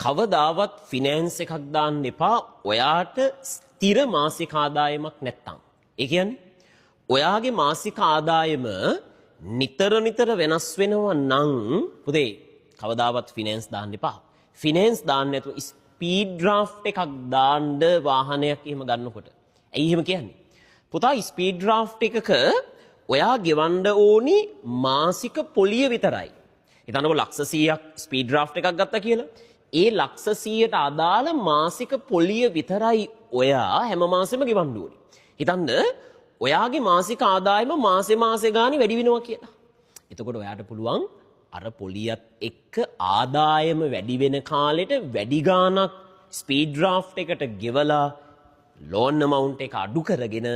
කවදාවත් ෆිනෑන්ස් එකක් දාන්න එපා ඔයාට ස්ථිර මාසික ආදායමක් නැත්තම්. ඒ කියන්නේ ඔයාගේ මාසික ආදායම නිතර නිතර වෙනස් වෙනවා නම් පුතේ කවදාවත් ෆිනෑන්ස් දාන්න එපා. ෆිනෑන්ස් දාන්න නැතුව ස්පීඩ් ඩ්‍රාෆ්ට් එකක් දාන්න වාහනයක් එහෙම ගන්නකොට. ඇයි එහෙම කියන්නේ? පුතා ස්පීඩ් ඩ්‍රාෆ්ට් එකක ඔයා ගෙවන්න ඕනි මාසික පොලිය විතරයි. හිතන්නකො ලක්ෂ 100ක් ස්පීඩ් ඩ්‍රාෆ්ට් එකක් ගත්තා කියලා. ඒ ලක්ෂ 100ට අදාළ මාසික පොලිය විතරයි ඔයා හැම මාසෙම ගෙවන්න ඕනි. හිතන්න ඔයාගේ මාසික ආදායම මාසේ ගානේ වැඩි වෙනවා කියලා. එතකොට ඔයාට පුළුවන් අර පොලියත් එක්ක ආදායම වැඩි වෙන කාලෙට වැඩි ගාණක් ස්පීඩ් ඩ්‍රාෆ්ට් එකට ගෙවලා ලෝන් amount එක අඩු කරගෙන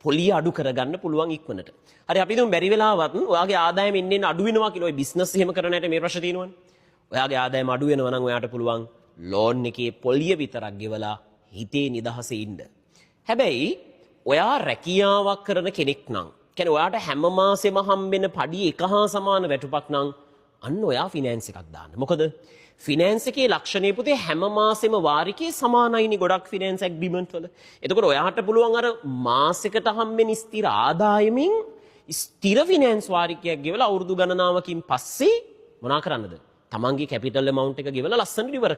පොලිය අඩු කරගන්න පුළුවන් ඉක්මනට. හරි අපි දුම් බැරි වෙලාවත් ඔයාගේ ආදායම එන්නේ අඩු වෙනවා කියලා ඔය බිස්නස් එහෙම කරන ඇයට මේ ප්‍රශ්න තියෙනවනේ. ඔයාගේ ආදායම අඩු වෙනවා නම් ඔයාට පුළුවන් ලෝන් එකේ පොලිය විතරක් ගෙවලා හිතේ නිදහසේ ඉන්න. හැබැයි ඔයා රැකියාවක් කරන කෙනෙක් නම් කියන්නේ ඔයාට හැම මාසෙම හම්බෙන පඩි එක හා සමාන වැටුපක් නම් අන්න ඔයා ෆිනෑන්ස් එකක් දාන්න. මොකද ෆිනෑන්ස් එකේ ලක්ෂණය පුතේ හැම මාසෙම වාරිකේ සමානයිනේ ගොඩක් ෆිනෑන්ස් ඇග්‍රීමන්ට් වල. එතකොට ඔයාට පුළුවන් අර මාසෙකට හම්බෙන ස්ථිර ආදායමින් ස්ථිර ෆිනෑන්ස් වාරිකයක් ගෙවලා අවුරුදු ගණනාවකින් පස්සේ මොනා කරන්නද? තමන්ගේ කැපිටල් amount එක ගෙවලා ලස්සනට ඉවර